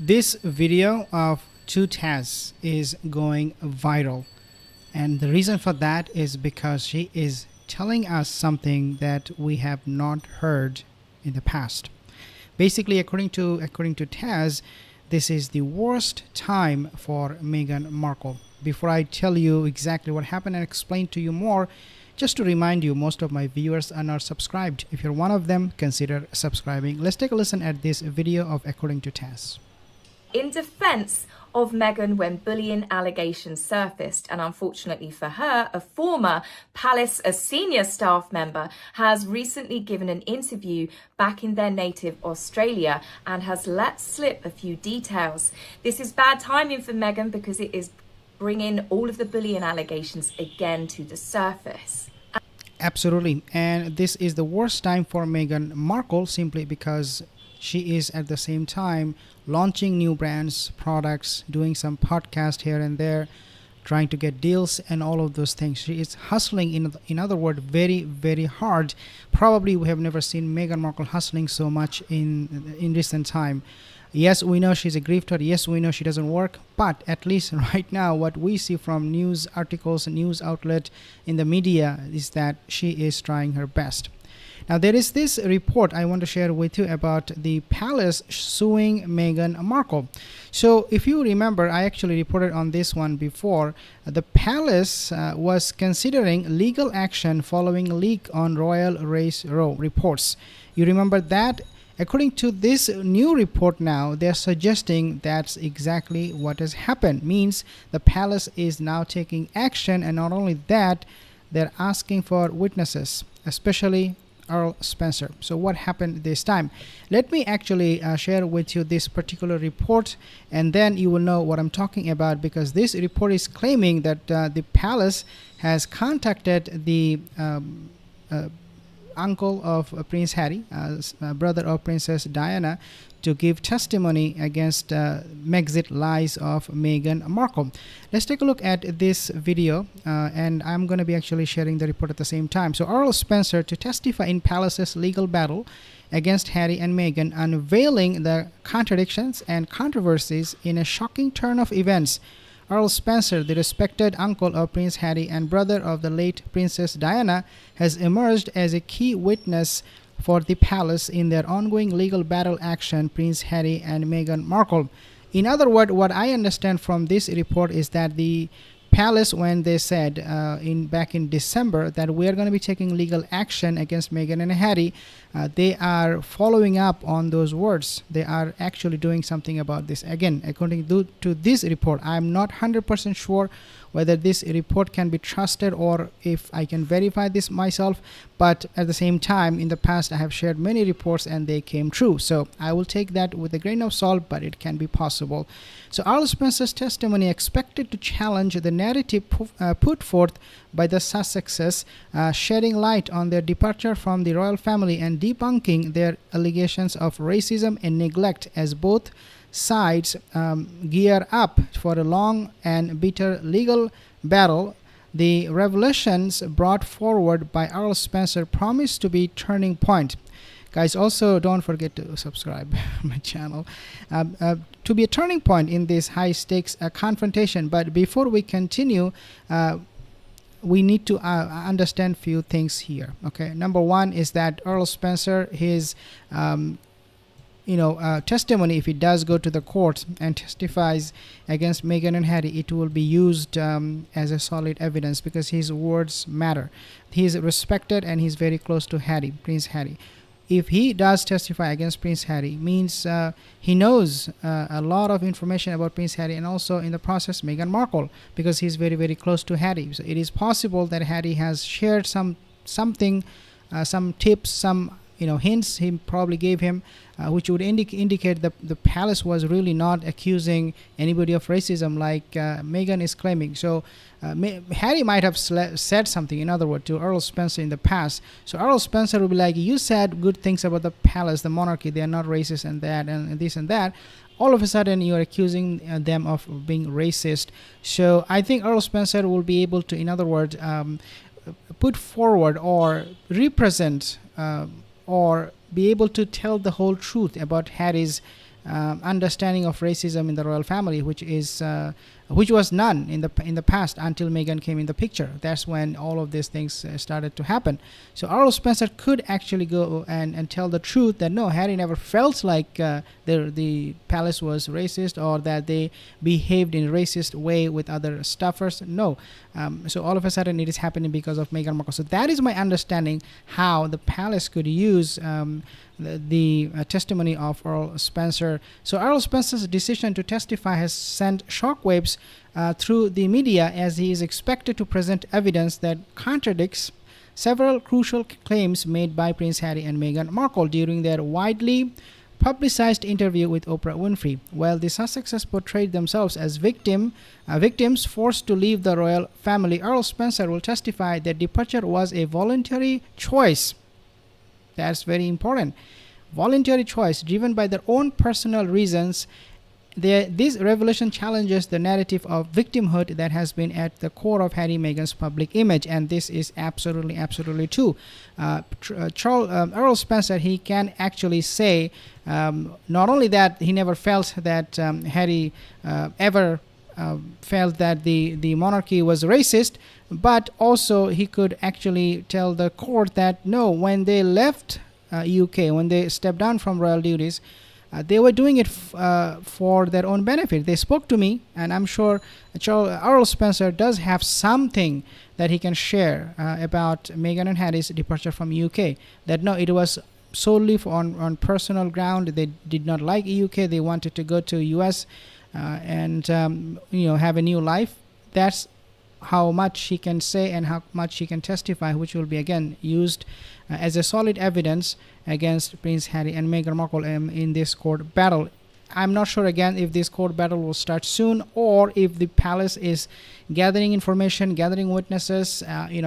This video of two Taz is going viral, and the reason for that is because she is telling us something that we have not heard in the past. Basically, according to Taz, this is the worst time for Meghan Markle. Before I tell you exactly what happened and explain to you more, just to remind you, most of my viewers are not subscribed. If you're one of them, consider subscribing. Let's take a listen at this video of According to Taz. In defense of Meghan when bullying allegations surfaced, and unfortunately for her, a former Palace, a senior staff member, has recently given an interview back in their native Australia and has let slip a few details. This is bad timing for Meghan because it is bringing all of the bullying allegations again to the surface. Absolutely, and this is the worst time for Meghan Markle simply because she is at the same time launching new brands, products, doing some podcast here and there, trying to get deals and all of those things. She is hustling, in other words, very, very hard. Probably we have never seen Meghan Markle hustling so much in recent time. Yes, we know she's a grifter. Yes, we know she doesn't work. But at least right now, what we see from news articles and news outlet in the media is that she is trying her best. Now, there is this report I want to share with you about the palace suing Meghan Markle. So, if you remember, I actually reported on this one before. The palace was considering legal action following leak on Royal Race Row reports. You remember that? According to this new report now, they're suggesting that's exactly what has happened. Means the palace is now taking action, and not only that, they're asking for witnesses, especially Earl Spencer. So what happened this time? Let me actually share with you this particular report, and then you will know what I'm talking about, because this report is claiming that the palace has contacted the uncle of Prince Harry, brother of Princess Diana, to give testimony against Megxit lies of Meghan Markle. Let's take a look at this video, and I'm going to be actually sharing the report at the same time. So Earl Spencer to testify in Palace's legal battle against Harry and Meghan, unveiling the contradictions and controversies in a shocking turn of events. Earl Spencer, the respected uncle of Prince Harry and brother of the late Princess Diana, has emerged as a key witness for the palace in their ongoing legal battle action Prince Harry and Meghan Markle. In other words, what I understand from this report is that the palace, when they said back in December that we are going to be taking legal action against Meghan and Harry, they are following up on those words. They are actually doing something about this. Again, according to this report, I'm not 100% sure whether this report can be trusted or if I can verify this myself, but at the same time, in the past I have shared many reports and they came true, so I will take that with a grain of salt, but it can be possible. So Earl Spencer's testimony expected to challenge the narrative put forth by the Sussexes, shedding light on their departure from the royal family and debunking their allegations of racism and neglect as both sides gear up for a long and bitter legal battle. The revelations brought forward by Earl Spencer promise to be turning point. Guys, also don't forget to subscribe my channel. To be a turning point in this high stakes confrontation. But before we continue, we need to understand few things here. Okay, number one is that Earl Spencer, his testimony, if it does go to the court and testifies against Meghan and Harry, it will be used as a solid evidence because his words matter. He is respected and he's very close to Harry, Prince Harry. If he does testify against Prince Harry, means he knows a lot of information about Prince Harry and also in the process Meghan Markle, because he's very, very close to Harry. So it is possible that Harry has shared some tips, some hints he probably gave him, which would indicate that the palace was really not accusing anybody of racism like Meghan is claiming. So Harry might have said something, in other words, to Earl Spencer in the past. So Earl Spencer will be like, you said good things about the palace, the monarchy, they are not racist and that and this and that. All of a sudden you're accusing them of being racist. So I think Earl Spencer will be able to, in other words, put forward or represent or be able to tell the whole truth about Harry's understanding of racism in the royal family, which was none in the past until Meghan came in the picture. That's when all of these things started to happen. So Earl Spencer could actually go and tell the truth that no, Harry never felt like the palace was racist or that they behaved in a racist way with other staffers. No. So all of a sudden it is happening because of Meghan Markle. So that is my understanding how the palace could use the testimony of Earl Spencer. So Earl Spencer's decision to testify has sent shockwaves through the media, as he is expected to present evidence that contradicts several crucial claims made by Prince Harry and Meghan Markle during their widely publicized interview with Oprah Winfrey. While the Sussexes portrayed themselves as victims forced to leave the royal family, Earl Spencer will testify that departure was a voluntary choice. That's very important. Voluntary choice driven by their own personal reasons. This revelation challenges the narrative of victimhood that has been at the core of Harry and Meghan's public image, and this is absolutely true. Earl Spencer, he can actually say not only that he never felt that Harry ever felt that the monarchy was racist, but also he could actually tell the court that no, when they left UK, when they stepped down from royal duties, they were doing it for their own benefit. They spoke to me, and I'm sure Earl Spencer does have something that he can share about Meghan and Harry's departure from UK. That no, it was solely on personal ground. They did not like UK. They wanted to go to US and have a new life. That's how much he can say and how much he can testify, which will be again used as a solid evidence against Prince Harry and Meghan Markle in this court battle. I'm not sure again if this court battle will start soon, or if the palace is gathering information, gathering witnesses,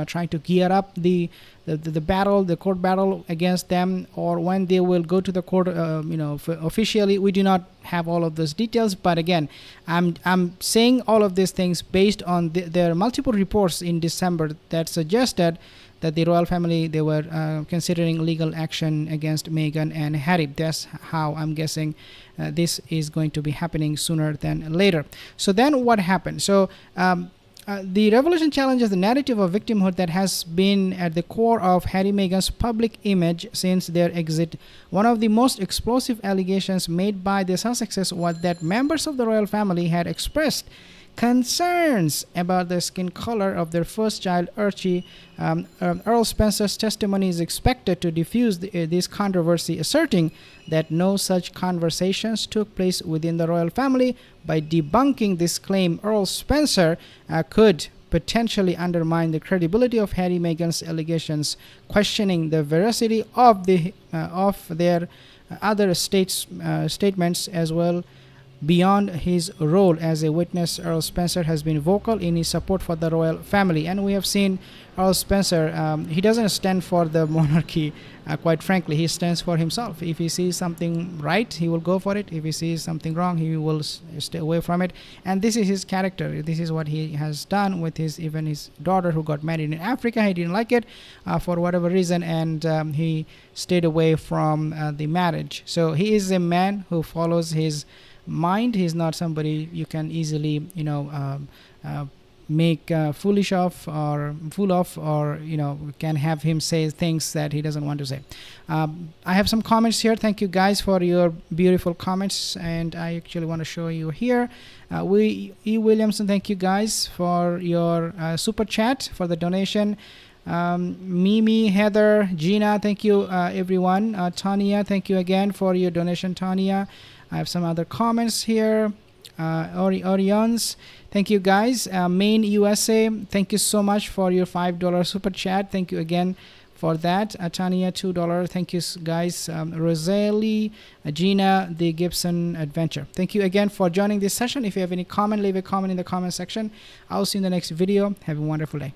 trying to gear up the battle, the court battle against them, or when they will go to the court, officially. We do not have all of those details, but again, I'm saying all of these things based on their multiple reports in December that suggested that the royal family, they were considering legal action against Meghan and Harry. That's how I'm guessing this is going to be happening sooner than later. So then what happened? So the revelation challenges the narrative of victimhood that has been at the core of Harry and Meghan's public image since their exit. One of the most explosive allegations made by the Sussexes was that members of the royal family had expressed concerns about the skin color of their first child, Archie. Earl Spencer's testimony is expected to diffuse this controversy, asserting that no such conversations took place within the royal family. By debunking this claim, Earl Spencer could potentially undermine the credibility of Harry and Meghan's allegations, questioning the veracity of their other statements as well. Beyond his role as a witness, Earl Spencer has been vocal in his support for the royal family, and we have seen Earl Spencer, he doesn't stand for the monarchy, quite frankly. He stands for himself. If he sees something right, he will go for it. If he sees something wrong, he will stay away from it. And this is his character. This is what he has done with even his daughter, who got married in Africa. He didn't like it for whatever reason, and he stayed away from the marriage. So he is a man who follows his mind. He's not somebody you can easily make foolish of or fool of, or can have him say things that he doesn't want to say. I have some comments here. Thank you guys for your beautiful comments, and I actually want to show you here. E. Williamson, thank you guys for your super chat, for the donation. Mimi, Heather, Gina, thank you everyone. Tanya, thank you again for your donation, Tanya. I have some other comments here. Orions, thank you guys. Maine, USA, thank you so much for your $5 super chat. Thank you again for that. Tanya, $2. Thank you guys. Rosalie, Gina, the Gibson Adventure. Thank you again for joining this session. If you have any comment, leave a comment in the comment section. I'll see you in the next video. Have a wonderful day.